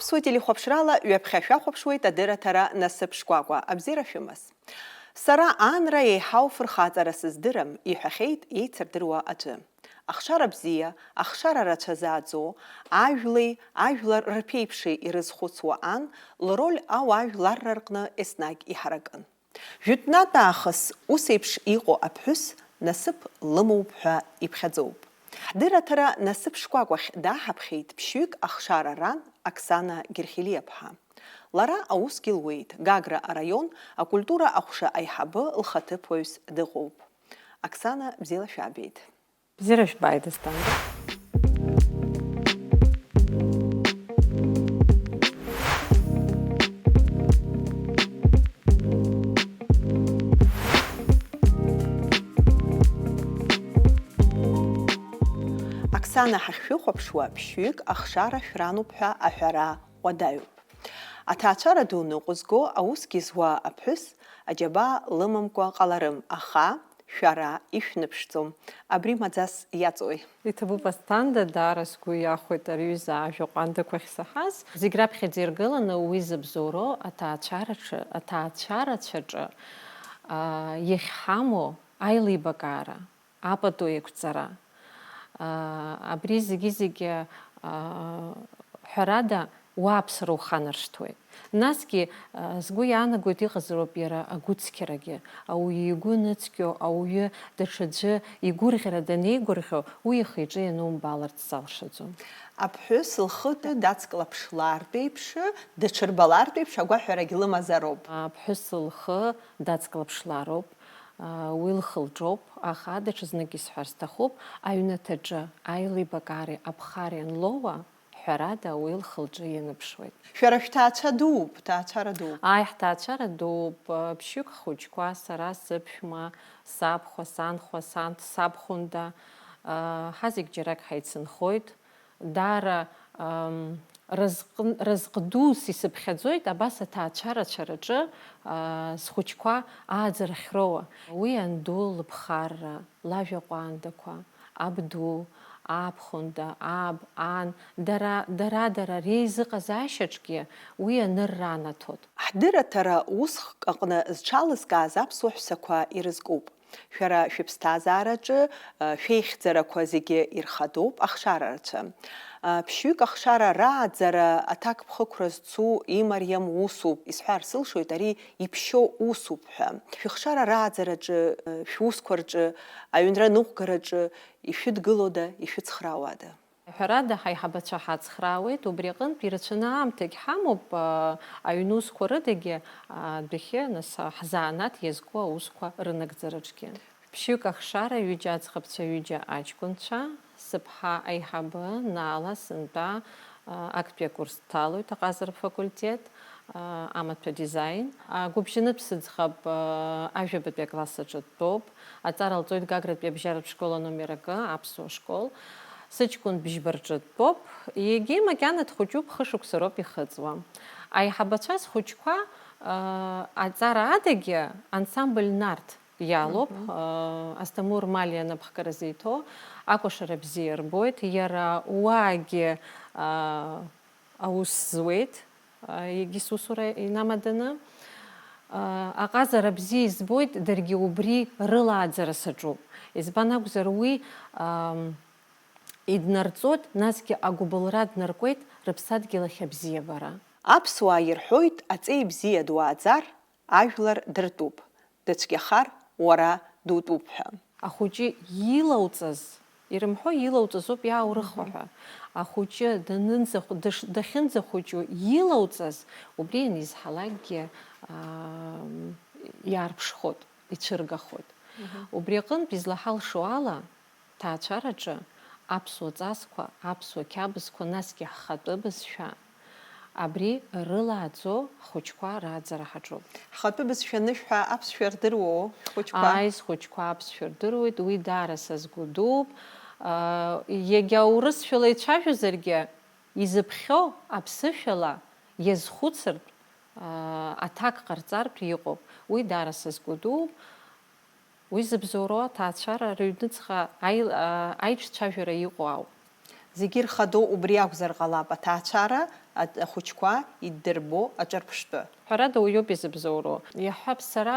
Аԥсуа телехәаԥшрала ҩаԥхьа шәахәаԥшуеит адырраҭара Насыԥ Шкәакәа. Абзиара шәымаз. Сара анра еиҳау фырхаҵара сыздырам, иҳәахьеит еицырдыруа аӡәы. Ахшара бзиа, ахшара рацәа зааӡо, ажәлеи, ажәлар рԥеиԥши ирызхәыцуа ан, лроль ауаажәларра рҟны еснагь иҳаракын. Жәытәнатә аахыс ус еиԥш иҟоу аԥҳәыс насыԥ лымоуп ҳәа иԥхьаӡоуп. Ҳдырраҭара Насыԥ Шкәакәахь дааҳаԥхьеит ԥшьҩык ахшара ран Оксана Герхелиаԥҳа. Лара аусгьы луеит, Гагра араион акультура аҟәша аиҳабы лхаҭыԥуаҩс дыҟоуп. Оксана, бзиала шәаабеит. Бзиара шәбааит, Асҭанда. Оксана ҳахьшәыхәаԥшуа ԥшьҩык ахшара шәрануп ҳәа аҳәара уадаҩуп. Аҭаацәара ду ныҟәызго аусгьы зуа аԥҳәыс аџьабаа лымамкәа ҟаларым, аха шәара ишәныԥшӡом. Абри маӡас иаҵои? Иҭабуп, Асҭанда, даара сгәы иахәоит аҩыза ажәа ҟәандақәа ахьсаҳаз. Зегь раԥхьаӡа иргыланы уи зыбзоуроу аҭаацәарацәаҿы иахьҳамоу аилибакаара, апату еиқәҵара. Абри зегьы ҳәарада уааԥсара уханаршҭуеит. Насгьы сгәы иаанагоит иҟазароуп иара агәыцқьарагьы. Ауаҩы игәы ныцқьо, ауаҩы даҽаӡәы игәырӷьара данеигәырӷьо, уи ихы-иҿы ианумбаларц залшаӡом. Аԥҳәыс лхы дацклаԥшлартә еиԥш, даҽырбалартә еиԥш агәаҳәарагь лымазароуп. Аԥҳәыс лхы дацклаԥшлароуп, уи лхылҿоуп, аха даҽазнык исҳәар сҭахуп, аҩнаҭаҿы аилибакаареи аԥхареи анлоуа, ҳәарада уи лхылҿы ианыԥшуеит. Шәара шәҭаацәа дууп, ҭаацәара дууп. Ҳҭаацәара дууп, ԥшьҩык хәыҷқәа, сара сыԥшәма, сабхәа, санхәа, сабхәында, ҳазегь џьарак ҳаицынхоит. Даара разҟ дус исыԥхьаӡоит абас аҭаацәарацәараҿы схәыҷқәа ааӡара ахьроуа. Уи анду лыԥхарра, лажәа ҟәандақәа, абду, аԥхәында, аб, ан, дара реизыҟазаашьаҿгьы уи анырра анаҭоит. Ҳдырраҭара усхк аҟны зҽалызкааз аԥсуа ҳәсақәа ирызкуп. Шәара шәыԥсҭазаараҿы шәеихьӡарақәа зегьы ирхадоуп ахшарарацәа. Ԥшьҩык ахшара рааӡара аҭак ԥхықәра зцу имариам усуп. Исҳәар сылшоит, ари иԥшьоу усуп ҳәа. Шәыхшара рааӡараҿы, шәусқәа рҿы, аҩнра ныҟәгараҿы ишәыдгылода, ишәыцхраауада? Ҳәарада ҳаиҳабацәа ҳацхраауеит, убри аҟынтә ирацәаны аамҭагь ҳамоуп аҩнусқәа рыдагьы адәахьы ҳзаанаҭ иазку аусқәа рынагӡараҿгьы. Ԥшьҩык ахшара ҩыџьа аӡӷабцәа, ҩыџьа аҷкәынцәа, сыԥҳа аиҳабы Наала сынтәа актәи акурс дҭалоит аҟазаратә факультет, амаҭәа дизайн. Агәыбжьанытә сыӡӷаб ажәабатәи акласс аҿы дтәоуп. Аҵара лҵоит Гагратәи абжьаратә школа номер 1, аԥсуа школ. Сыҷкәын бжьбарҿы дтәоуп, егьи макьана дхәыҷуп, хышықәса роуп ихыҵуа. Аиҳабацәа схәыҷқәа аҵара адагьы ансамбль нарт иалоуп, Асҭамыр Малиа напхгаразы иҭоу, акәашара бзиа рбоит, иара уаагьы аус зуеит, егьыс усура инамаданы. Аҟазара бзиа избоит, даргьы убри рылааӡара саҿуп. Избан акәзар уи иднарҵоит, насгьы агәыбылра днаркуеит рыԥсадгьыл ахь абзиабара. Аԥсуаа ирҳәоит, аҵеи бзиа дуааӡар, ажәлар дыртәуп, дыцәгьахар, уара дутәуп ҳәа. Ахәыҷы илауҵаз, ирымҳәо илауҵазоуп иааурыхуа ҳәа. Ахәыҷы дахьынӡахәыҷу илауҵаз, убри анизҳалакгьы иаарԥшхоит, ицәыргахоит. Убри аҟынтә излаҳалшо ала, ҭаацәараҿы аԥсуа ҵасқәа, аԥсуа қьабзқәа, насгьы ҳхатәы бызшәа, абри рылааӡо ҳхәыҷқәа рааӡара ҳаҿуп. Ҳхатәы бызшәа нышәҳәа аԥсшәа рдыруоу ҳхәыҷқәа? Схәыҷқәа аԥсшәа рдыруеит, уи даара са сгәы дууп. Егьа урысшәала ицәажәозаргьы, изыԥхьоу аԥсышәала иазхәыцыртә, аҭак ҟарҵартә иҟоуп. Уи даара са сгәы дууп. Уи зыбзоуроу аҭаацәара рыҩныҵҟа аиҿцәажәара иҟоу ауп. зегьы ирхадоу убри акәзар ҟалап, аҭаацәара ахәыҷқәа иддырбо аҿырԥштәы. Ҳәарада уиоуп изыбзоуроу. Иаҳҳәап, сара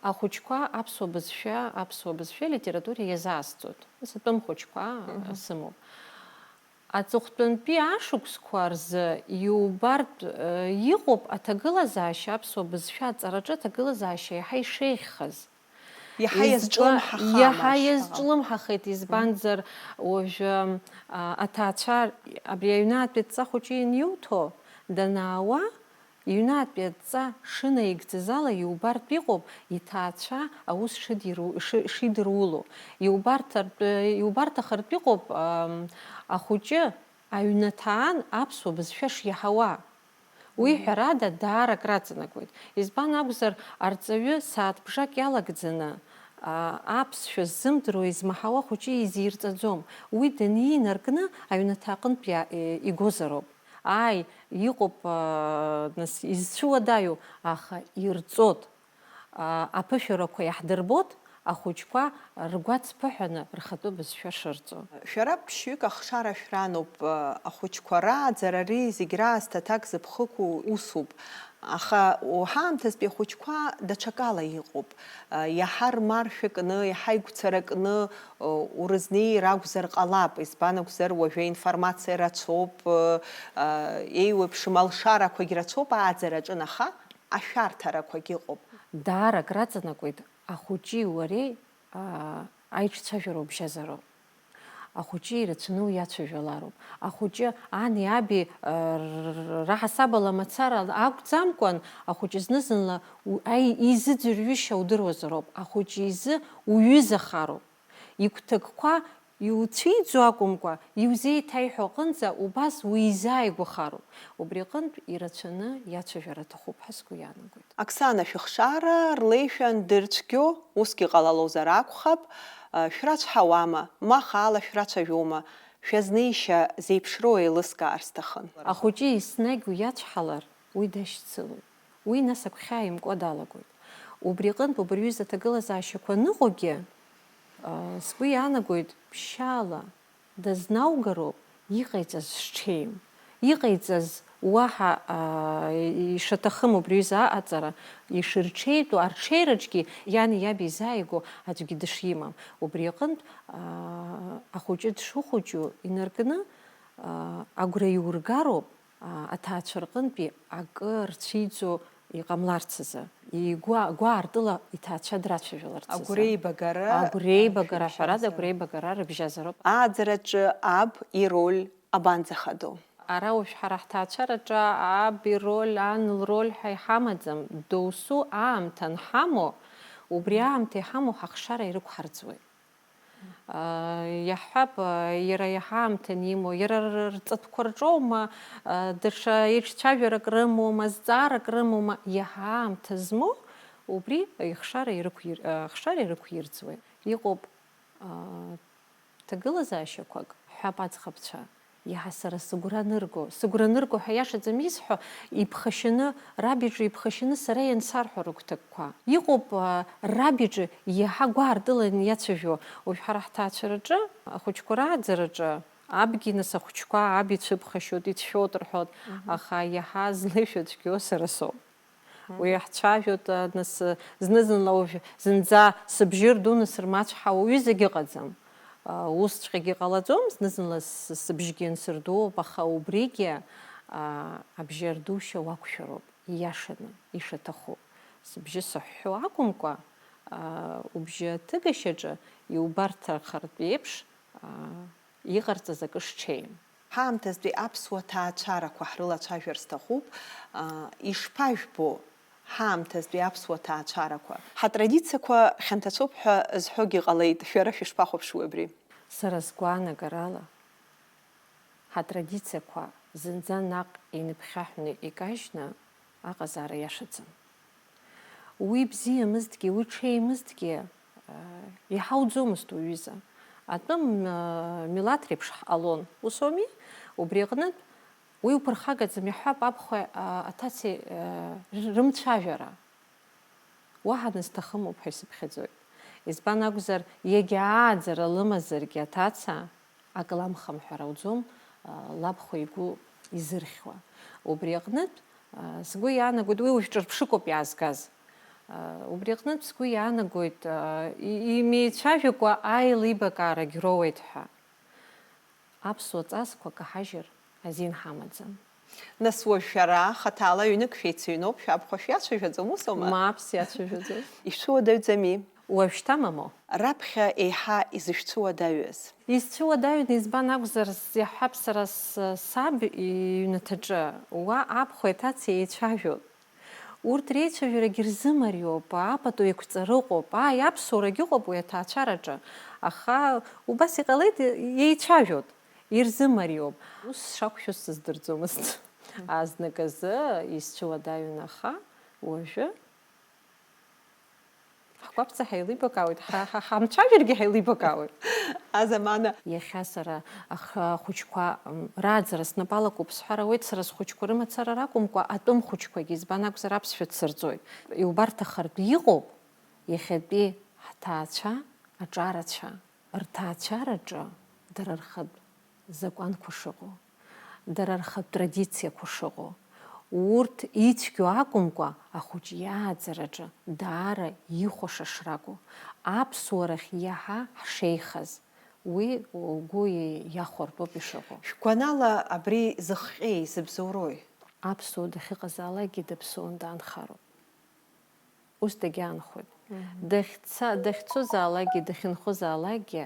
ахәыҷқәа аԥсуа бызшәа литература иазаасҵоит. Сатәым хәыҷқәа сымоуп. Аҵыхәтәантәи ашықәсқәа рзы иубартә иҟоуп аҭагылазаашьа, аԥсуа бызшәа аҵараҿы аҭагылазаашьа иаҳа ишеиӷьхаз. Иаҳа иазҿлымҳахеит, избанзар уажәы аҭаацәа абри аҩнатәи адҵа хәыҷы ианиуҭо данаауа, иҩнатәи адҵа шынаигӡаз ала иубартә иҟоуп иҭаацәа аус шидыруыло. Иубарҭахартә иҟоуп ахәыҷы аҩнаҭаан аԥсуа бызшәа шиаҳауа. Уи ҳәарада даарак раҵанакуеит. Избан акәзар, арҵаҩы сааҭбжак иалагӡаны аԥсшәа ззымдыруа измаҳауа хәыҷы изирҵаӡом. Уи данинаркны аҩнаҭа аҟынтә игозароуп. Ааи, иҟоуп изцәуадаҩу, аха ирҵот. Аԥышәарақәа иаҳдырбот ахәыҷқәа ргәац ԥыҳәаны рхатәы бызшәа шырҵо. Шәара ԥшьҩык ахшара шәраноуп, ахәыҷқәа рааӡара ари зегь раасҭа аҭак зыԥхықәу усуп. Аха ҳаамҭазтәи ахәыҷқәа даҽакала иҟоуп. Иаҳа рмаршәа кны, иаҳа игәцара кны урызнеир акәзар ҟалап. Избан акәзар, уажәы аинформациа рацәоуп, еиуеиԥшым алшарақәагь рацәоуп ааӡараҿы, аха ашәарҭарақәагь ыҟоуп. Даарак раҵанакуеит ахәыҷи уареи аиҿцәажәароу бжьазароуп. Ахәыҷы ирацәаны уиацәажәалароуп. Ахәыҷы ани аби раҳасабала мацара акәӡамкәан, ахәыҷы зны-зынла изыӡырҩышьа удыруазароуп. Ахәыҷы изы уҩызахароуп. Игәҭакқәа иуцәиӡо акәымкәа, иузеиҭаиҳәо аҟынӡа убас уизааигәахароуп. Убри аҟынтә ирацәаны иацәажәара аҭахуп ҳәа сгәы иаанагоит. Оксана, шәыхшара рлеишәа андырцәгьо усгьы ҟалалозар акәхап, шәрацәҳауама, ма хаала шәрацәажәома, шәазнеишьа зеиԥшроу еилыскаар сҭахын. Ахәыҷы еснагь уиацәҳалар, уи дашьцылоит. Уи нас агәхьаа имкуа далагоит. Убри аҟынтә убри аҩыза аҭагылазаашьақәа аныҟоугьы, сгәы иаанагоит, ԥшьаала дазнаугароуп иҟаиҵаз шҽеим. Иҟаиҵаз уаҳа ишаҭахым убри аҩыза аҟаҵара, ишырҽеитәу арҽеираҿгьы иани иаби изааиго аӡәгьы дышимам. Убри аҟынтә ахәыҷы дшыхәыҷу инаркны агәра иургароуп аҭаацәа рҟынтәи акы рцәиӡо иҟамларц азы. Гәаартыла иҭаацәа драцәажәаларц азы. Агәреибагара, ҳәарада агәреибагара рыбжьазароуп. Ааӡараҿы аб ироль абанӡахадоу? Ара уажә ҳара ҳҭаацәараҿы аб ироль, ан лроль ҳәа иҳамаӡам. Доусу аамҭа анҳамоу, убри аамҭа иҳамоу ҳахшара ирықәҳарӡуеит. Иаҳҳәап, иара иаҳа аамҭа анимоу, иара рҵатәқәа рҿоума, даҽа еиҿцәажәарак рымоума, зҵаарак рымоума, иаҳа аамҭа змоу, убри ихшара ирықәирӡуеит. Иҟоуп ҭагылазаашьақәак, ҳәап аӡӷабцәа, иаҳа сара сыгәра нырго ҳәа иашаӡам изҳәо, иԥхашьаны, рабиҿы иԥхашьаны сара иансарҳәо рыгәҭакқәа. Иҟоуп рабиҿы иаҳа гәаартыланы иацәажәо. Уажә ҳара ҳҭаацәараҿы, ахәыҷқәа рааӡараҿы, абгьы нас ахәыҷқәа аб ицәыԥхашьоит, ицәшәоит рҳәоит, аха иаҳа злеишәо цәгьоу сара соуп. Уи ҳцәажәоит, нас зны-зынла уажә зынӡа сыбжьы рдуны сырмацәҳауа ҩызагь ыҟаӡам. Усҵәҟьагьы ҟалаӡом, зны-зынла сыбжьгьы ансырдууп, аха убригьы абжьардушьа уақәшәароуп, ииашаны, ишаҭаху. Сыбжьы сыҳәҳәо акәымкәа, убжьы аҭыгашьаҿы иубарҭахартә еиԥш иҟарҵаз акы шҽеим. Ҳаамҭазтәи аԥсуа ҭаацәарақәа ҳрылацәажәар сҭахуп, ишԥажәбо ҳаамҭазтәи аԥсуа ҭаацәарақәа? Ҳатрадициақәа хьанҭацәоуп ҳәа зҳәогьы ҟалеит, шәара шәышԥахәаԥшуеи абри? Сара сгәаанагарала, ҳатрадициақәа зынӡа наҟ иныԥхьаҳәны икажьны аҟазаара иашаӡам. Уи бзиамызҭгьы, уи ҽеимызҭгьы иҳауӡомызт уҩыза. Атәым милаҭ реиԥш ҳҟалон, усоуми? Убри аҟнытә уи уԥырхагаӡам, иаҳҳәап, абхәа аҭацеи рымцәажәара. Уаҳа назҭахымоуп ҳәа исыԥхьаӡоит. Избан акәзар, егьа ааӡара лымазаргьы аҭаца, акаламхамҳәара ауӡом лабхәа игәы изырхьуа. Убри аҟнытә сгәы иаанагоит, уи уажә ҿырԥшыкоуп иаазгаз. Убри аҟнытә сгәы иаанагоит имеицәажәакәа аилибакаарагь роуеит ҳәа. Аԥсуа ҵасқәа каҳажьыр азин ҳамаӡам. Нас уажә шәара хаҭала ҩнык шәеицыҩноуп, шәабхәа шәиацәажәаӡом, усоума? Мап, сиацәажәаӡом. Ишәцәуадаҩӡами? Уажәшьҭа мамоу. Раԥхьа еиҳа изышәцәуадаҩыз? Исцәуадаҩын, избан акәзар, иаҳҳәап, сара саб иҩнаҭаҿы уа абхәеи аҭацеи еицәажәоит. Урҭ реицәажәарагьы рзымариоуп, апату еиқәҵарыҟоуп, аԥсуарагь ыҟоуп уи аҭаацәараҿы, аха убас иҟалеит, еицәажәоит, ирзымариоуп. Ус сшақәшәоз сыздырӡомызт. Азныказы исцәуадаҩын, аха уажәы ҳгәаԥҵа ҳаилибакаауеит, ҳамцәажәаргьы ҳаилибакаауеит. Азамана Иахьа сара ахәыҷқәа рааӡара снапалакуп сҳәар ауеит, сара схәыҷқәа рымацара ракәымкәа, атәым хәыҷқәагьы избан акәзар аԥсшәа дсырҵоит. Иубарҭахартә иҟоуп иахьатәи ҳҭаацәа, аҿарацәа, рҭаацәараҿы дара рхатә закәанқәа шыҟоу, дара рхатә традициақәа шыҟоу. Урҭ ицәгьоу акәымкәа, ахәыҷ иааӡараҿы даара ихәаша шракәу, аԥсуарахь иаҳа ҳшеихаз, уи угәы иахәартәоуп ишыҟоу. шәгәанала абри зыхҟьеи, зыбзоурои? Аԥсуа дахьыҟазаалакгьы даԥсуан, даанхароуп. Ус дагьаанхоит. Дахьцозаалакгьы, дахьынхозаалакгьы,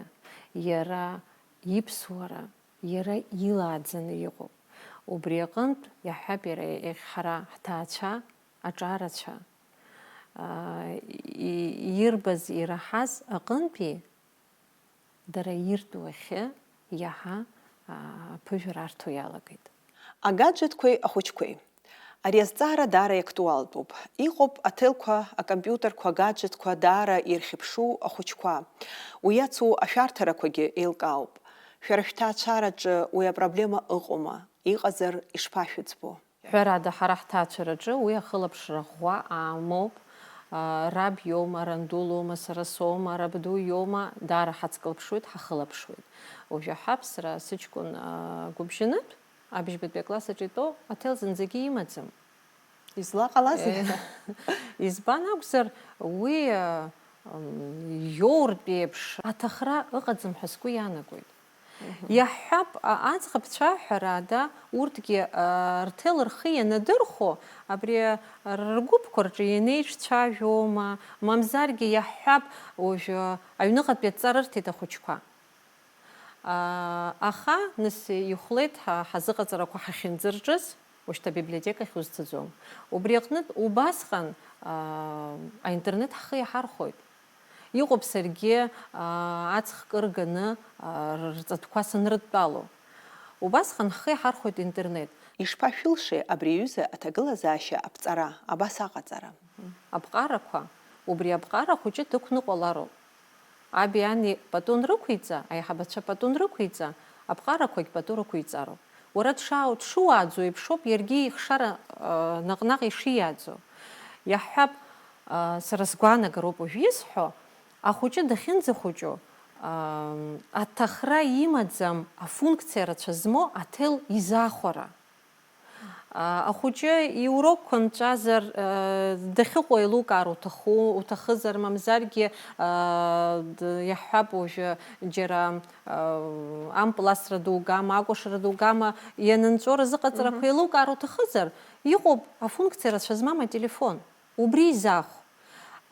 иара иԥсуара, иара илааӡаны иҟоуп. Убри аҟынтә иаҳҳәап, иара ҳара ҳҭаацәа, аҿарацәа ирбаз, ираҳаз аҟынтәи дара иртәу ахьы иаҳа аԥыжәара арҭо иалагеит. Агаджетқәеи ахәыҷқәеи. Ари азҵаара даара иактуалтәуп. Иҟоуп аҭелқәа, акомпиутерқәа, агаджетқәа даара ирхьыԥшу ахәыҷқәа. Уи ацу ашәарҭарақәагьы еилкаауп. Шәара шәҭаацәараҿы уи апроблема ыҟоума? Иҟазар ишԥашәыӡбо? Ҳәарада, ҳара ҳҭаацәараҿы уи ахылаԥшра ӷәӷәа аамоуп. Раб иоума, ранду лоума, сара соума, рабду иоума, даара ҳацклаԥшуеит, ҳахылаԥшуеит. Уажәы аҳәап, сара сыҷкәын гәыбжьанытә, абыжьбатәи аклассаҿы итәоу аҭел зынӡагьы имаӡам. Излаҟалазеи? Избан акәзар, уи иоуртә еиԥш аҭахра ыҟаӡам ҳәа сгәы иаанагоит. Иаҳҳәап, аӡӷаб цәаҳәарада урҭгьы рҭел рхы ианадырхо, абри ргәыԥқәа рҿы ианеиҿцәажәома, мамзаргьы иаҳҳәап, уажәы аҩныҟатәи адҵа рырҭеит ахәыҷқәа. Аха нас ихәлеит ҳазыҟаҵарақәа ҳахьынӡырҿыз, уажәшьҭа абиблиотекахь узцаӡом. Убри аҟнытә убасҟан аинтернет ҳхы иаҳархәоит. Иҟоуп саргьы аҵх кырганы рҵатәқәа санрыдтәало. Убасҟан ҳхы иаҳархәоит интернет. Ишԥашәылшеи абри аҩыза аҭагылазаашьа аԥҵара, абас аҟаҵара? Аԥҟарақәа, убри аԥҟара хәыҷы дықәныҟәалароуп. Аби ани пату нрықәиҵа, аиҳабацәа пату нрықәиҵа, аԥҟарақәагь пату рықәиҵароуп. Уара дшуааӡо еиԥшоуп иаргьы ихшара наҟ-наҟ ишиааӡо. Иаҳҳәап, сара сгәаанагароуп уажә исҳәо, ахәыҷы дахьынӡахәыҷу, аҭахра имаӡам, афункциа рацәа змоу аҭел изахәара. Ахәыҷы иурокқәа нҵәазар, дахьыҟоу еилукаар уҭахызар, мамзаргьы иаҳҳәап, уажәы џьара ампласра дугама, акәашара дугама ианынҵәо разыҟаҵарақәа еилукаар уҭахызар, иҟоуп афункциа рацәа змам ателефон. Убри изахә.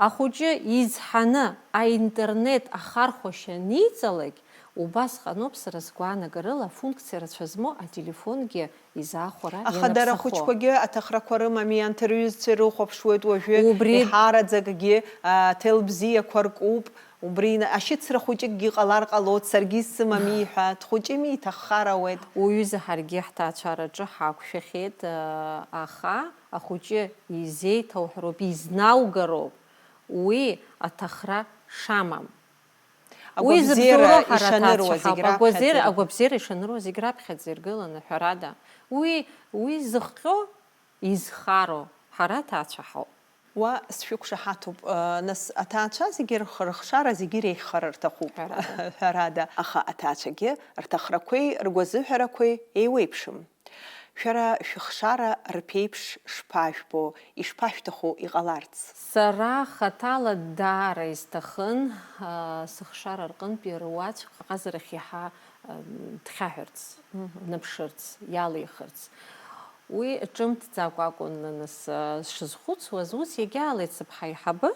Ахәыҷы изҳаны аинтернет ахархәашьа аниҵалак, убасҟаноуп сара сгәаанагарыла афункциа рацәа змоу ателефонгьы изаахәара ианаԥсахо. Аха дара ахәыҷқәагьы аҭахрақәа рымами, анҭ рҩызцәа ирыхәаԥшуеит уажәы иҳараӡакгьы аҭел бзиақәа ркуп. Убри ашьыцра хәыҷыкгьы ҟалар ҟалоит, саргьы исымами ҳәа, дхәыҷыми, иҭаххарауеит. Уҩыза ҳаргьы ҳҭаацәараҿы ҳақәшәахьеит, аха ахәыҷы изеиҭауҳәароуп, изнаугароуп уи аҭахра шамам. Агәабзиара ишаныруа зегь раԥхьаӡа иргыланы ҳәарада. Уи зыхҟьо, изхароу ҳара аҭаацәа ҳауп. وسشوكشحاتوب نس أتاتشا زيجير خرخشارة زيجيري خرر تخوب هرادا أخا أتاتشاجي ارتخركوي رجوزو هركوي ويبشم شرا شخشارة ربيبش شباشبو إشباشتخو إغالارتس صراحة تالا دار يستخن سخشار رقن بيروات غزر خيحة تخاهرتس نبشرتس يالي خرتس وجمت تاقواقون نس شزخوت وزوس يجالي تسبحي حبة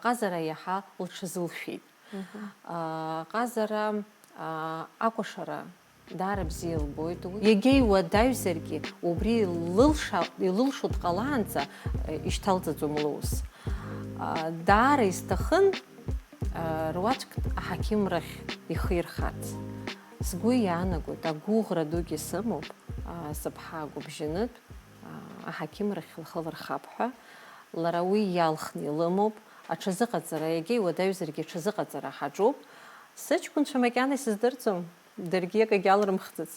غزر يحا والشزلفيد غزر أقوشرة دار بزيل بويتو يجي ودايو سرقي وبري للشوط قلانца اشتلت زملوس دار يستخن رواتك حكيم رخ يخير خات سقوي أنا قلت أقوغ ردوجي سموب سبحا قبجنت حكيم رخ الخضر خابحة لروي يالخني لموب أتشزقت زرا يجي ودايو سرقي تشزقت زرا حجوب سج كنت شمكاني سزدرتم درجيك جالرم خطز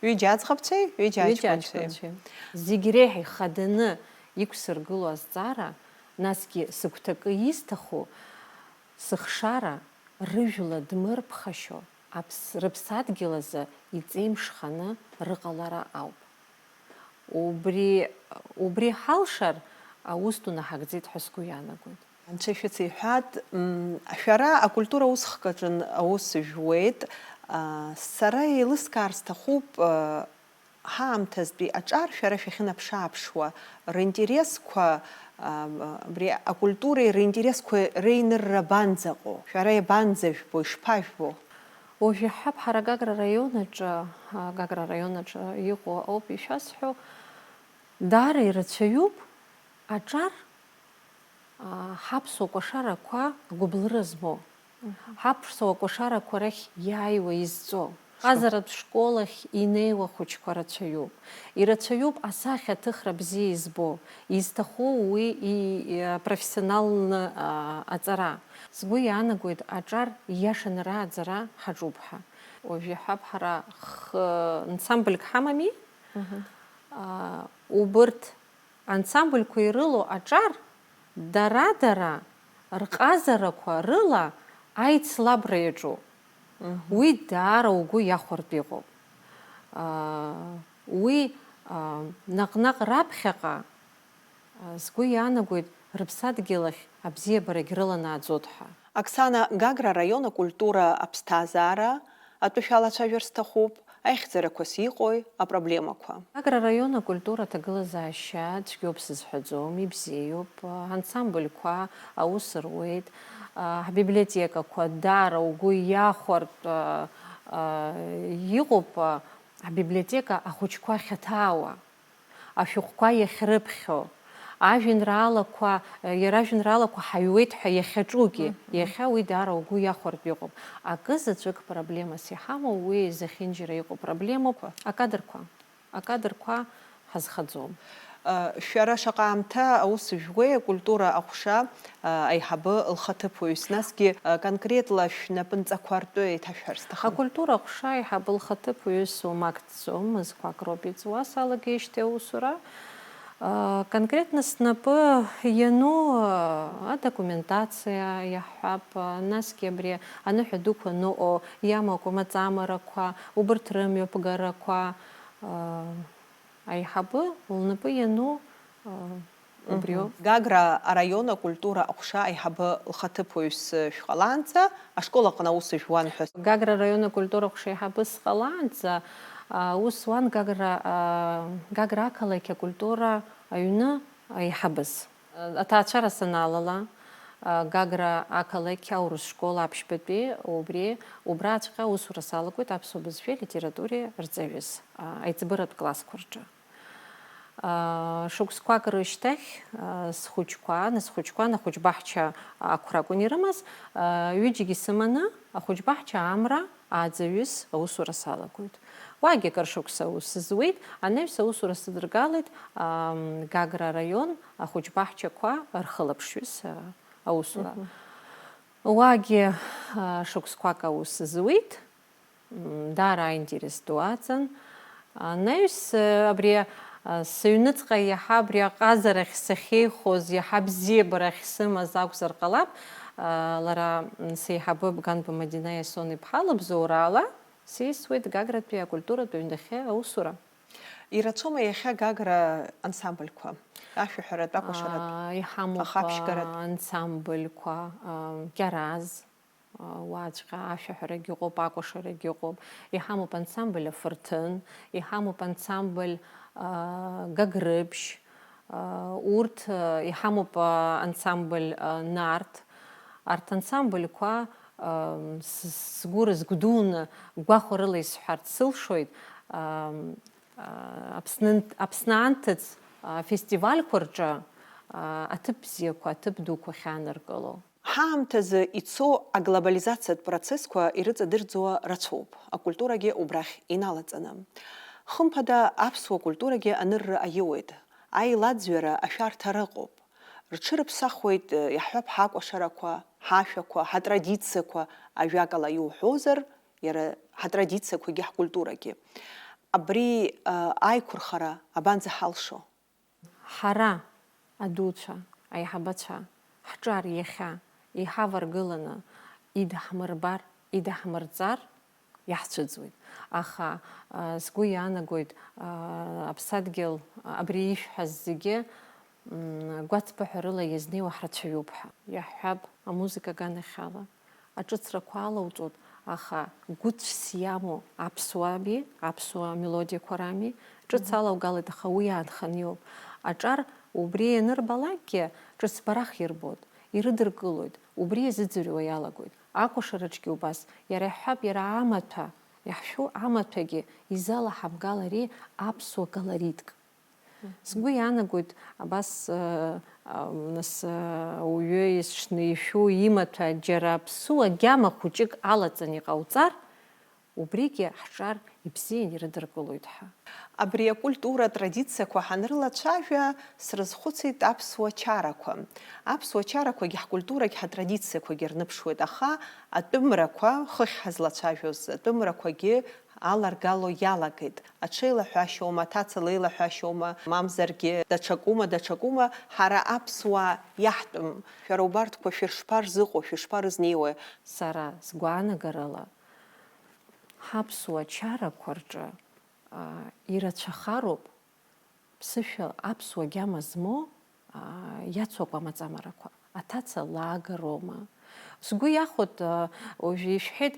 ويجاز خبتي ويجاز خبتي زيجريحي خدنا يكسر جلوس زارا ناسكي سكتك يستخو سخشارة رجل دمر بخشو أبس ربسات جلزة يتزيم شخنا رقلارا أوب وبري حالشر أوستو نحقزيت حسكو يانا قد أنت شتي حاد شراء كولتورا وسخكجن أوس جويد سراي لسكارس تخوب هام تزبي أجار شرف خنا بشاب شوا رينتيريس كوا بري أكولتوري رينتيريس كوا رين الربانزقو شراي بانزج بو شباش بو وفي حب حرا غاغرا رايونج يقو أو بيشاسحو داري رتشيوب أجار حبسو كوشارا كوا قبلرزمو حبسو كوشارا كورخ يايو يززو غازرت شكولах инеиуа хәыҷқәа рацәаҩуп. Ирацәаҩуп асахьа аҭыхра бзиа избо, изҭаху уи профессионалны аҵара. Сгәы иаанагоит аҿар ииашаны рааӡара ҳаҿуп ҳәа. Уажәы иҳәап ҳара ансамбльк ҳамами, убырҭ ансамбльқәа ирылоу аҿар дара рҟазарақәа рыла аицлабра иаҿуп. Уи даара угәы иахәартә иҟоуп. Уи наҟ-наҟ раԥхьаҟа сгәы иаанагоит рыԥсадгьылахь абзиабарагь рыланааӡоит ҳәа. Оксана, Гагра района культура аԥсҭазаара атәышәалацәажәар сҭахуп, аихьӡарақәа сиҟои, апроблемақәа. Гагра района культура аҭагылазаашьа цәгьоуп сызҳәаӡом, ибзиоуп, ансамбльқәа аус руеит. Ҳбиблиотекақәа даара угәы иахәартә иҟоуп ҳбиблиотека ахәыҷқәа ахьаҭаауа, ашәҟәқәа иахьрыԥхьо, иара ажәеинраалақәа ҳаҩуеит ҳәа иахьаҿугьы, иахьа уи даара угәы иахәартә иҟоуп. Акы заҵәык проблемас иҳамоу уи зехьынџьара иҟоу проблемоуп акадрқәа ҳазхаӡом. Шәара шаҟа аамҭа аус жәгәеи акультура аҟәша аиҳабы лхаҭыԥуаҩыс, насгьы конкретла шәнапынҵақәа ртәы еиҭашәҳәар сҭахым. Акультура аҟәша аиҳабы лхаҭыԥуаҩыс умакӡом, мызқәак роуп иҵуа салагеижьҭеи аусура. Конкретно снапы иану адокументациа иаҳҳәап, насгьы абри аныҳәа дуқәа ныҟоу иамакәу маҵамарақәа, убырҭ рымҩаԥгарақәа аиҳабы лнапы иану убриоуп. Гагра арайон акультура аҟәша аиҳабы лхаҭыԥуаҩыс шәҟалаанӡа ашколаҟны аус жәуан ҳәа. Гагра арайон акультура аҟәша аиҳабы сҟалаанӡа ус уан Гагра ақалақь акультура аҩны аиҳабыз. Аҭаацәара саналала Гагра ақалақь аурыс школа аԥшьбатәи убраҵәҟьа аусура салагоит аԥсуа бызшәеи литературеи рҵаҩыс аиҵбыратә классқәа рҿы. Шықәсқәак рышьҭахь схәыҷқәа ахәыҷбаҳча ақәра акәын ирымаз, ҩыџьегьы сыманы ахәыҷбаҳча амра ааӡаҩыс аусура салагоит. Уагьы акыр шықәса аус зуеит, анаҩс аусура сыдыргалеит Гагра араион ахәыҷбаҳчақәа рхылаԥшҩыс аусура. Уагьы шықәсқәак аус зуеит, даара аинтерес ду аҵан. Анаҩс абри сыҩныҵҟа иаҳа абри аҟазарахь сахьеихоз, иаҳа бзиабарахь сымаз акәзар ҟалап, лара сеиҳабы Ганба Мадина Иасон-иԥҳа лыбзоураала сеисуеит Гагратәи акультуратә ҩнаҭахьы аусура. Ирацәоума иахьа Гагра ансамбльқәа? Ашәаҳәаратә, акәашаратә, Иҳамоуп ахаԥшьгаратә. ансамбльқәа, Кьараз, уаҵәҟьа ашәаҳәарагьы ыҟоуп, акәашарагьы ыҟоуп. Иҳамоуп ансамбль Афырҭын, иҳамоуп ансамбль Гагрыԥшь, урҭ иҳамоуп ансамбль Нарҭ. Арҭ ансамбльқәа сгәы рызгәдуны гәахәа рыла исҳәарц сылшоит. Аԥсны анҭыҵ фестивальқәа рҿы аҭыԥ бзиақәа, аҭыԥ дуқәа ахьааныркыло. Ҳаамҭазы ицо аглобализациатә процессқәа ирыҵадырӡуа рацәоуп. Акультурагьы убрахь иналаҵаны. Хымԥада аԥсуа культурагьы анырра аиуеит. Аилаӡҩара ашәарҭара ыҟоуп. Рҽырыԥсахуеит иаҳҳәап ҳакәашарақәа, ҳашәақәа, ҳатрадициақәа, ажәакала иуҳәозар, иара ҳатрадициақәагьы ҳкультурагьы. Абри аиқәырхара абанӡаҳалшо? Ҳара адуцәа, аиҳабацәа, ҳҿар иахьа иҳаваргыланы идаҳмырбар, идаҳмырҵар иаҳцәыӡуеит. Аха сгәы иаанагоит аԥсадгьыл абри ишәҳәаз зегьы гәаҵԥаҳәарыла иазнеиуа ҳрацәаҩуп ҳәа. Иаҳҳәап амузыка аганахьала, аҿыцрақәа алауҵот, аха гәыцәс иамоу аԥсуааби, аԥсуа мелодиақәа рами, ҿыц алаугалеит, аха уи аанхан иоуп. Аҿар убри ианырбалакгьы ҿыц барах ирбот, ирыдыркылоит, убри иазыӡырҩуа иалагоит. Акәашараҿгьы убас, иара иаҳҳәап, иара амаҭәа, иаҳшәу амаҭәагьы изалаҳамгал ари аԥсуа колоритк. Сгәы иаанагоит абас нас уаҩы исшны ишәу имаҭәа џьара ԥсуа гьама хәыҷык алаҵан иҟауҵар, убригьы ҳҿар ибзиан ирыдыркылоит ҳәа. Абри акультура традициақәа ҳанрылацәажәа срызхәыцит аԥсуа чарақәа. Аԥсуа чарақәагьы ҳкультурагьы ҳатрадициақәагьы рныԥшуеит, аха атәымрақәа, хыхь ҳазлацәажәоз атәымрақәагьы аларгало иалагеит. Аҽеилаҳәашьоума, аҭаца леилаҳәашьоума, мамзаргьы даҽакума, ҳара аԥсуаа иаҳтәым. Шәара убарҭқәа шәышԥарзыҟоу, шәышԥарызнеиуа? Сара сгәаанагарала ҳаԥсуа чарақәа рҿы ирацәахароуп ԥсышәа аԥсуа гьама змоу иацуакәа амаҵамарақәа. Аҭаца лаагароума. Сгәы иахәот, уажәы ишәҳәеит,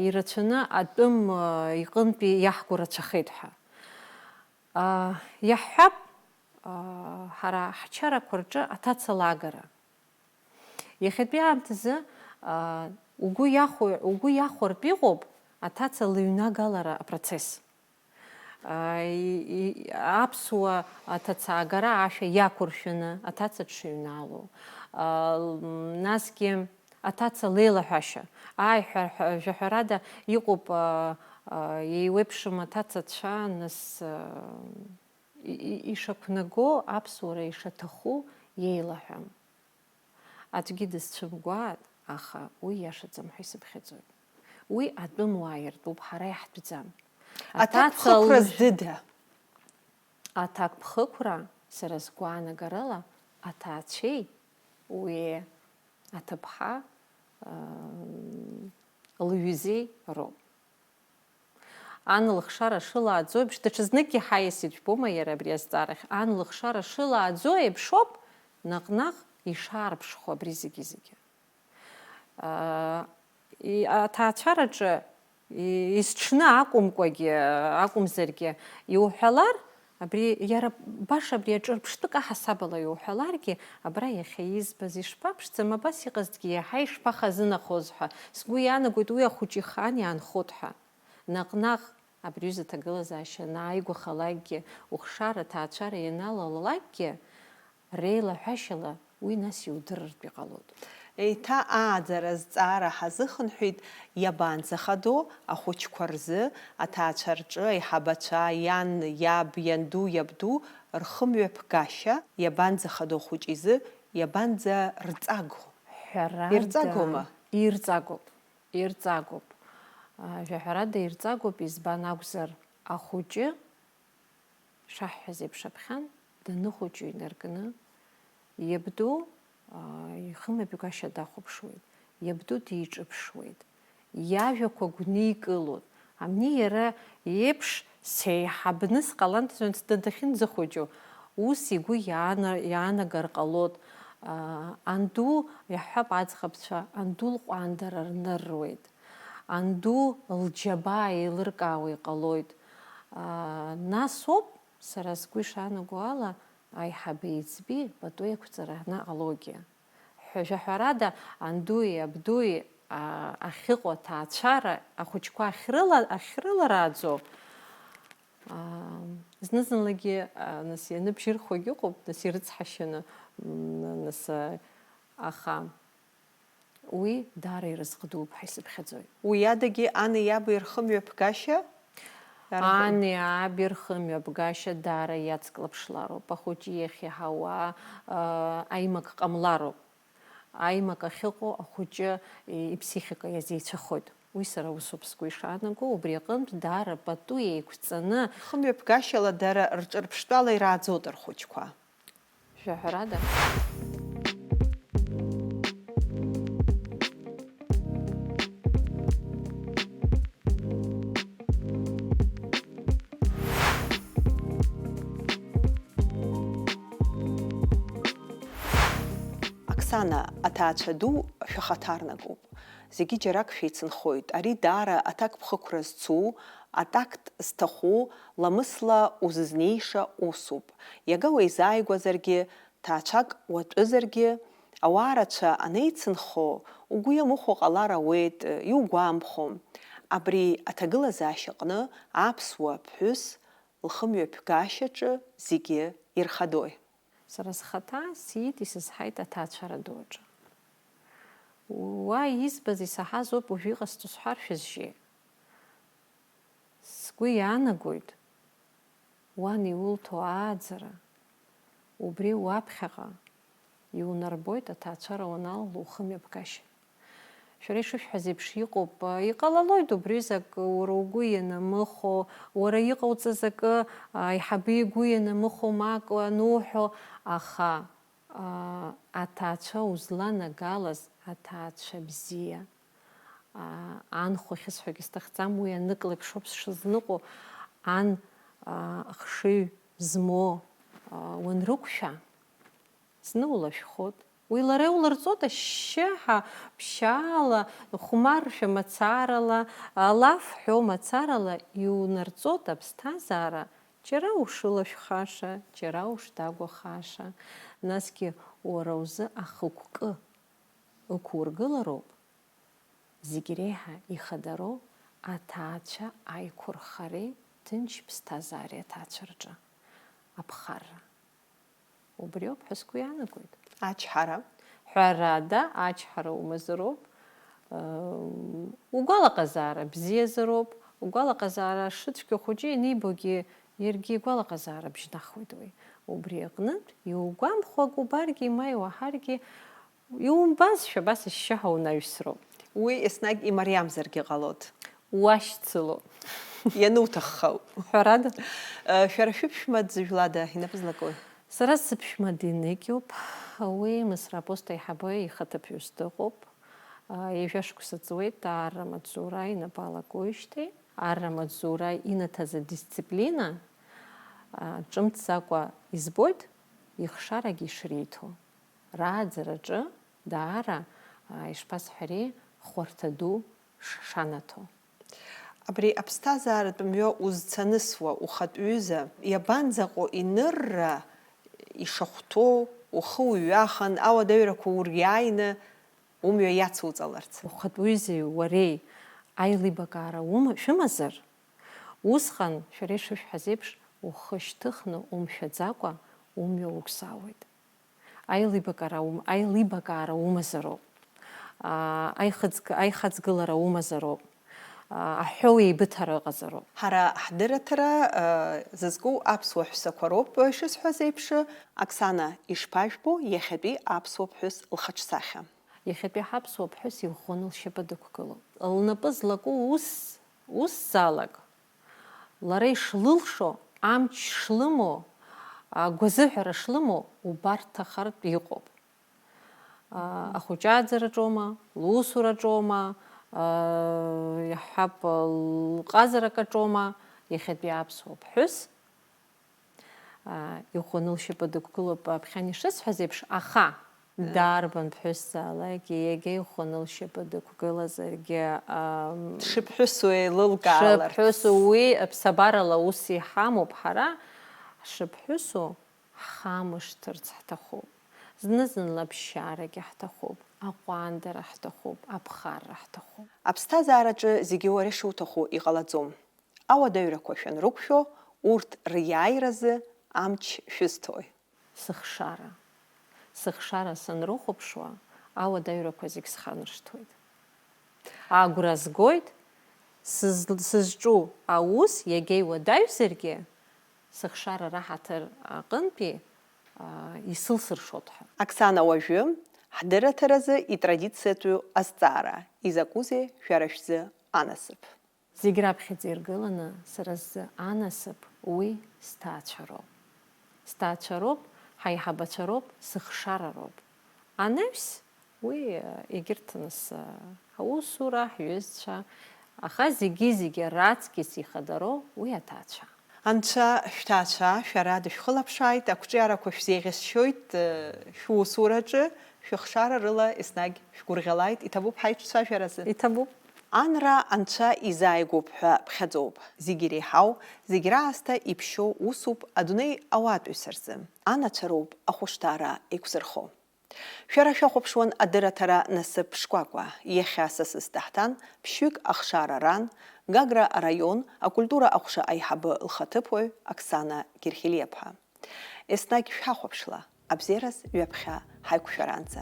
ирацәаны атәым иҟынтәи иаҳку рацәахеит ҳәа. Иаҳҳәап, ҳара ҳчарақәа рҿы аҭаца лаагара. Иахьатәи аамҭазы угәы иахәартә иҟоуп аҭаца лыҩнагалара апроцесс. Аԥсуа аҭацаагара ашәа иақәыршәаны аҭаца дшыҩналоу. Насгьы аҭаца леилаҳәашьа. Жәаҳәарада иҟоуп еиуеиԥшым аҭацацәа, нас ишақәнаго аԥсуара ишаҭаху иеилаҳәам. Аӡәгьы дысцәымгәаат, аха уи иашаӡам ҳәа исыԥхьаӡоит. Уи атәым уаа иртәуп, ҳара иаҳтәӡам. Аҭакԥхықәра здыда. Аҭакԥхықәра сара сгәаанагарала аҭаацәеи уи аҭыԥҳа лҩызеи роуп. Ан лыхшара шылааӡо еиԥш, даҽазныкгьы ҳаиасит жәбома иара абри азҵаарахь, ан лыхшара шылааӡо еиԥшоуп наҟ-наҟ ишаарԥшхо абри зегьы-зегьы. Аҭаацәараҿы изҽны акәымзаргьы иуҳәалар, иара баша абри аҿы ԥштәык аҳасабала иуҳәаларгьы, абра иахьа избаз ишԥаԥшӡам, абас иҟазҭгьы иаҳа ишԥахазынахоз ҳәа. Сгәы иаанагоит уи ахәыҷ ихаан иаанхот ҳәа. Наҟ-наҟ абри аҩыза аҭагылазаашьа анааигәахалакгьы, ухшара аҭаацәара ианалалалакгьы, реилаҳәашьала уи нас иудырыртә иҟалоит. Еиҭа ааӡара зҵаара ҳазыхынҳәит иабанӡахадо ахәыҷқәа рзы, аҭаацәа рҿы аиҳабацәа, иан, иаб, ианду, иабду рхымҩаԥгашьа, иабанӡахадо ахәыҷ изы иабанӡарҵаго. Ирҵагома? Ирҵагоуп. Жәаҳәарада ирҵагоуп, избан акәзар ахәыҷы шаҳҳәаз еиԥш аԥхьан даныхәыҷу инаркны, иабду ихымҩаԥгашьа дахәаԥшуеит, иабду диҿыԥшуеит, иажәақәа гәникылоит. Амни иара еиԥш сеиҳабны сҟалан дахьынӡахәыҷу, ус игәы иаанагар ҟалот. Анду иаҳҳәап аӡӷабцәа, анду лҟәандара рныруеит, анду лџьабаа еилыркаауа иҟалоит. Нас ауп сара сгәы ишаанаго ала аиҳаби-еиҵби пату еиқәҵара анаҟалогьы. Ҳәажәаҳәарада андуи абдуи ахьыҟоу аҭаацәара ахәыҷқәа ахьрыларааӡо зны-зынлагьы нас ианыбжьырхуагьы ыҟоуп, нас ирыцҳашьаны, нас аха уи даара иразҟ дууп ҳәа исыԥхьаӡоит. Уи адагьы ани иаби рхымҩаԥгашьа Ани аби рхымҩаԥгашьа даара иацклаԥшлароуп. Ахәыҷы иахьиаҳауа аимак ҟамлароуп. Аимак ахьыҟоу ахәыҷы иԥсихика иазеицәахоит. Уи сара усоуп сгәы ишаанаго, убри аҟынтә даара пату еиқәҵаны хымҩаԥгашьала дара рҿырԥштәала ирааӡоит рхәыҷқәа. Жәаҳәарада. Оксана, аҭаацәа ду шәахаҭарнакуп. Зегьы џьарак шәеицынхоит. Ари даара аҭак ԥхықәра зцу, атакт зҭаху, ламысла узызнеиша усуп. Иага уеизааигәазаргьы, ҭаацәак уатәызаргьы, ауаа рацәа анеицынхо, угәы иамыхәо ҟалар ауеит, иугәамԥхо. Абри аҭагылазаашьаҟны аԥсуа ԥҳәыс лхымҩаԥгашьаҿы зегьы ирхадои. Сара схаҭа сиит исызҳаит аҭаацәара ду аҿы. Уа избаз исаҳаз ауп уажәы иҟасҵо сҳәар шәызжьи. Сгәы иаанагоит уан иулҭо ааӡара, убри уаԥхьаҟа иунарбоит аҭаацәара уаналало ухымҩаԥгашьа. Шәара ишышәҳәаз еиԥш иҟоуп, иҟалалоит убризак уара угәы ианамыхо, уара иҟауҵаз акы аиҳабы игәы ианамыхо мак ануҳәо, аха аҭаацәа узланагалаз аҭаацәа бзиа, анхәа ахьысҳәагьы сҭахӡам, уи аныклеиԥшоуп сшызныҟәо, ан ахшыҩ змо уанрықәшәа, зны улашәхот. Уи лара иуларҵоит ашьшьыҳәа ԥшьаала, хәмаршәа мацарала, алаф ҳәо мацарала иунарҵоит аԥсҭазаара, џьара ушылашәхаша, џьара ушдагәахаша, насгьы уара узы ахықәкы ықәургылароуп, зегь реиҳа ихадароу аҭаацәа аиқәырхареи ҭынч ԥсҭазаареи аҭаацәа рҿы, аԥхарра. Убри ауп ҳәа сгәы иаанагоит. Ачҳара. Ҳәарада, ачҳара умазароуп, угәалаҟазаара бзиазароуп, угәалаҟазаара шыцәгьоу хәыҷы ианибогьы иаргьы игәалаҟазаара бжьнахуеит уи. Убри аҟнытә иугәамԥхо ак убаргьы, ма иуаҳаргьы, иумбазшәа абас ашьшьыҳәа унаҩсроуп. Уи еснагь имариамзаргьы ҟалоит. Уашьцыло. Иануҭаххау. Ҳәарада. Шәара шәыԥшәма дзыжәлада инапы злакуи? Сара сыԥшәма диныкьоуп, уи Мысра апост аиҳабы ихаҭыԥҳәыс дыҟоуп. Ижәашықәса ҵуеит арра маҵзура инапы алакуижьҭеи. Арра маҵзура инаҭаз адисциплина ҿымҭӡакәа избоит ихшарагьы ишриҭо. Рааӡараҿы даара ишԥасҳәари хәарҭа ду шанаҭо. Абри аԥсҭазааратә мҩа узцанысуа ухатә ҩыза, иабанӡаҟоу инырра ишахәҭоу, ухы уҩахан, ауадаҩрақәа уриааины умҩа иацуҵаларц. Ухатә ҩызеи уареи аилибакаара шәымазар, усҟан шәара ишышәҳәаз еиԥш ухы шьҭыхны умшәаӡакәа умҩа уқәсаауеит. Аилибакаара умазароуп, аихаӡгылара умазароуп, аҳәоу еибыҭара ыҟазароуп. Ҳара ҳдырраҭара зызку аԥсуа ҳәсақәа роуп ишысҳәаз еиԥш. Оксана, ишԥажәбо иахьатәи аԥсуа ԥҳәыс лхаҿсахьа? Иахьатәи ҳаԥсуа ԥҳәыс иӷәӷәаны лшьапы дықәгылоуп. Лнапы злаку ус залак, лара ишлылшо амч шлымоу, гәазыҳәара шлымоу убарҭахартә иҟоуп. Ахәыҷааӡараҿоума, лусураҿоума, иаҳҳәап лҟазарак аҿоума, иахьатәи аԥсуа ԥҳәыс иӷәӷәаны лшьапы дықәгылоуп ԥхьан ишысҳәаз еиԥш, аха дарбан ԥҳәысзаалак иага иӷәӷәаны лшьапы дықәгылазаргьы Дшыԥҳәысу еилылкааларц. шыԥҳәысу уи ԥсабарала ус иҳамоуп ҳара, шыԥҳәысу ҳхамышҭырц ҳҭахуп. Зны-зынла аԥсшьаарагьы ҳҭахуп, аҟәандара ҳҭахуп, аԥхарра ҳҭахуп. Аԥсҭазаараҿы зегьы уара ишуҭаху иҟалаӡом. Ауадаҩрақәа шәанрықәшәо, урҭ риааиразы амч шәызҭои. Сыхшара. Сыхшара санрыхәаԥшуа, ауадаҩрақәа зегь сханаршҭуеит. Агәра згоит, сызҿу аус иага иуадаҩзаргьы, сыхшара раҳаҭыр аҟынтәи исылсыршоит ҳәа. Оксана уажәы ҳдырраҭаразы итрадициатәу азҵаара, изакәызеи шәара шәзы анасыԥ? Зегь раԥхьаӡа иргыланы сара сзы анасыԥ уи сҭаацәароуп. Сҭаацәароуп, ҳаиҳабацәароуп, сыхшарароуп. Анаҩс уи егьырҭ нас ҳусура, ҳҩызцәа, аха зегьы раҵкьыс ихадароу уи аҭаацәа. Анцәа шәҭаацәа шәара дышәхылаԥшааит, ақәҿиарақәа шәзеиӷьасшьоит шәусураҿы, шәыхшара рыла еснагь шәгәырӷьалааит, иҭабуп ҳаицәцәажәаразы. Иҭабуп. Анра анцәа изааигәоуп ҳәа ԥхьаӡоуп. Зегьы иреиҳау, зегь раасҭа иԥшьоу усуп адунеи ауаатәыҩсаразы. Анацәа роуп ахәышҭаара еиқәзырхо. Шәара шәахәаԥшуан адырраҭара насыԥ шкәакәа. Иахьа сасыс даҳҭан ԥшьҩык ахшара ран, Гагра араион акультура аҟәша аиҳабы лхаҭыԥуаҩ Оксана Герхелиаԥҳа. Еснагь шәҳахәаԥшла, абзиараз ҩаԥхьа ҳаиқәшәаранӡа.